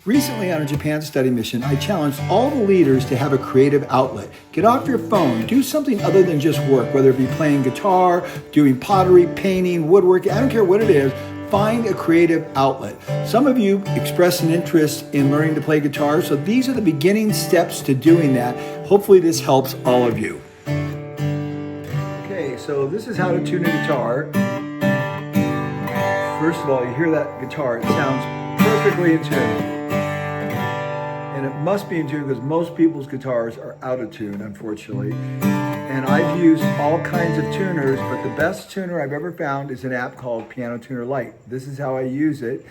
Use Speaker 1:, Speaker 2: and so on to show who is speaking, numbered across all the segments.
Speaker 1: Recently on a Japan study mission, I challenged all the leaders to have a creative outlet. Get off your phone, do something other than just work, whether it be playing guitar, doing pottery, painting, woodworking, I don't care what it is, find a creative outlet. Some of you expressed an interest in learning to play guitar, so these are the beginning steps to doing that. Hopefully this helps all of you. Okay, so this is how to tune a guitar. First of all, you hear that guitar, it sounds perfectly in tune. And it must be in tune because most people's guitars are out of tune, unfortunately. And I've used all kinds of tuners, but the best tuner I've ever found is an app called Piano Tuner Lite. This is how I use it.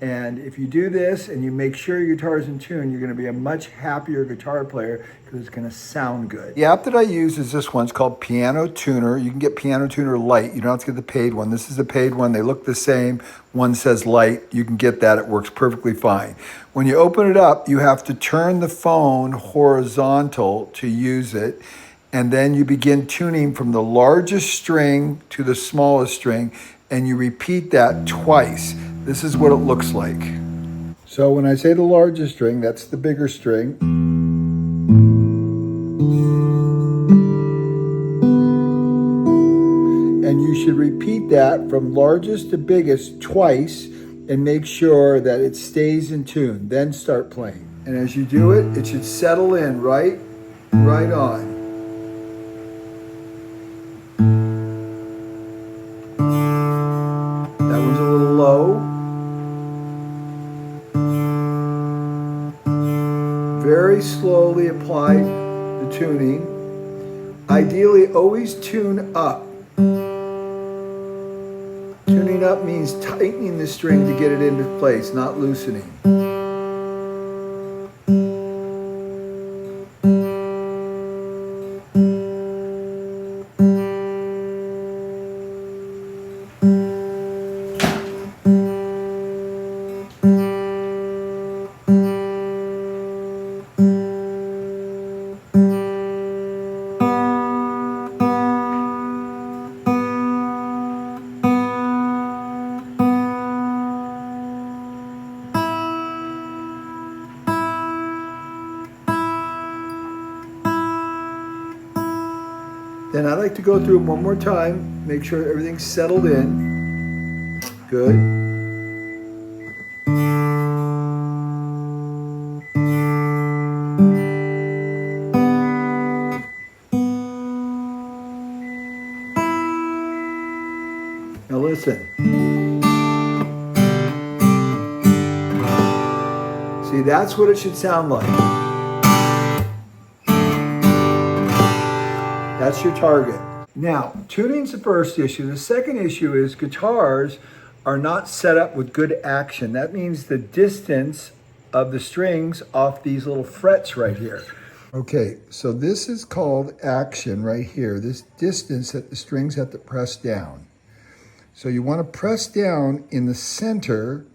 Speaker 1: And if you do this and you make sure your guitar is in tune, you're going to be a much happier guitar player because it's going to sound good. The app that I use is this one. It's called Piano Tuner. You can get Piano Tuner Lite. You don't have to get the paid one. This is the paid one. They look the same. One says Lite. You can get that. It works perfectly fine. When you open it up, you have to turn the phone horizontal to use it. And then you begin tuning from the largest string to the smallest string. And you repeat that twice. This is what it looks like. So when I say the largest string, that's the bigger string. And you should repeat that from largest to biggest twice and make sure that it stays in tune. Then start playing. And as you do it, it should settle in right on. That one's a little low. Very slowly apply the tuning. Ideally, always tune up. Tuning up means tightening the string to get it into place, not loosening. Then I like to go through them one more time, make sure everything's settled in. Good. Now listen. See, that's what it should sound like. That's your target. Now, tuning's the first issue. The second issue is guitars are not set up with good action. That means the distance of the strings off these little frets right here. Okay, so this is called action right here. This distance that the strings have to press down. So you want to press down in the center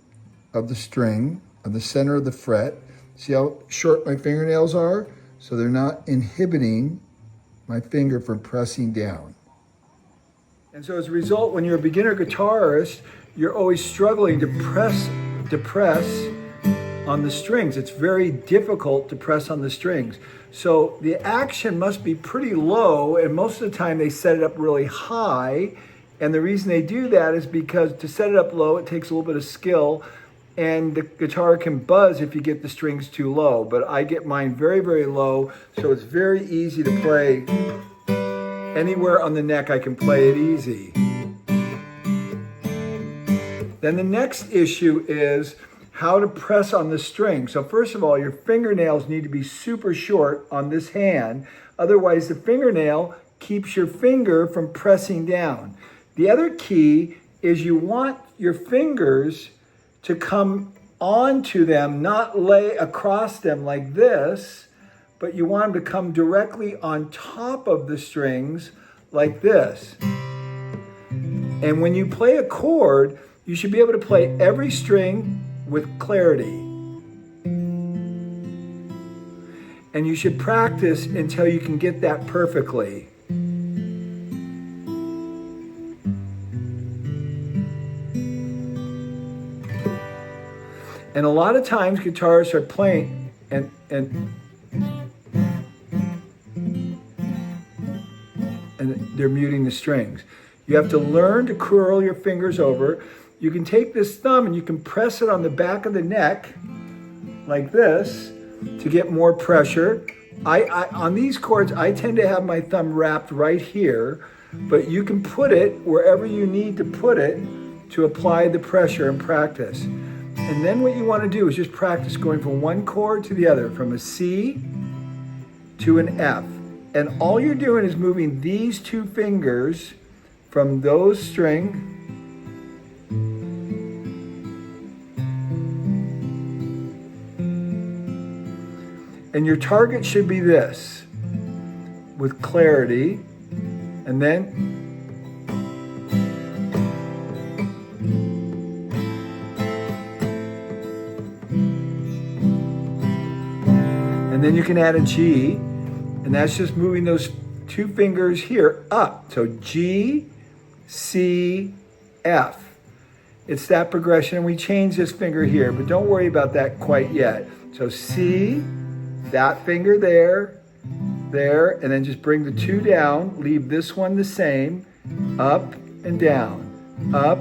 Speaker 1: of the string, of the center of the fret. See how short my fingernails are? So they're not inhibiting my finger from pressing down. And so as a result, when you're a beginner guitarist, you're always struggling to press on the strings. It's very difficult to press on the strings. So the action must be pretty low, and most of the time they set it up really high. And the reason they do that is because to set it up low, it takes a little bit of skill, and the guitar can buzz if you get the strings too low. But I get mine very, very low, so it's very easy to play. Anywhere on the neck, I can play it easy. Then the next issue is how to press on the string. So first of all, your fingernails need to be super short on this hand. Otherwise, the fingernail keeps your finger from pressing down. The other key is you want your fingers to come onto them, not lay across them like this, but you want them to come directly on top of the strings like this. And when you play a chord, you should be able to play every string with clarity. And you should practice until you can get that perfectly. And a lot of times guitarists are playing and they're muting the strings. You have to learn to curl your fingers over. You can take this thumb and you can press it on the back of the neck like this to get more pressure. On these chords, I tend to have my thumb wrapped right here, but you can put it wherever you need to put it to apply the pressure and practice. And then what you want to do is just practice going from one chord to the other, from a C to an F. And all you're doing is moving these two fingers from those strings and your target should be this, with clarity, and then you can add a G, and that's just moving those two fingers here up. So G, C, F. It's that progression, and we change this finger here, but don't worry about that quite yet. So C, that finger there, and then just bring the two down, leave this one the same, up and down, up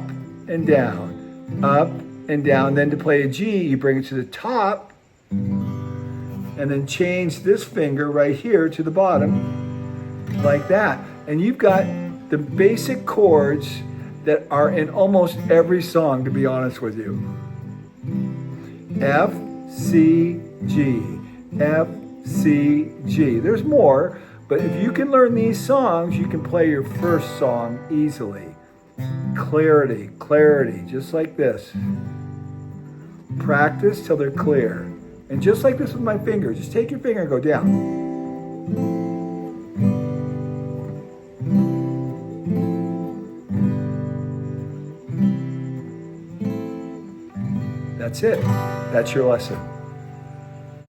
Speaker 1: and down, up and down. Then to play a G, you bring it to the top, and then change this finger right here to the bottom, like that. And you've got the basic chords that are in almost every song, to be honest with you. F, C, G, F, C, G. There's more, but if you can learn these songs, you can play your first song easily. Clarity, clarity, just like this. Practice till they're clear. And just like this with my finger, just take your finger and go down. That's it. That's your lesson.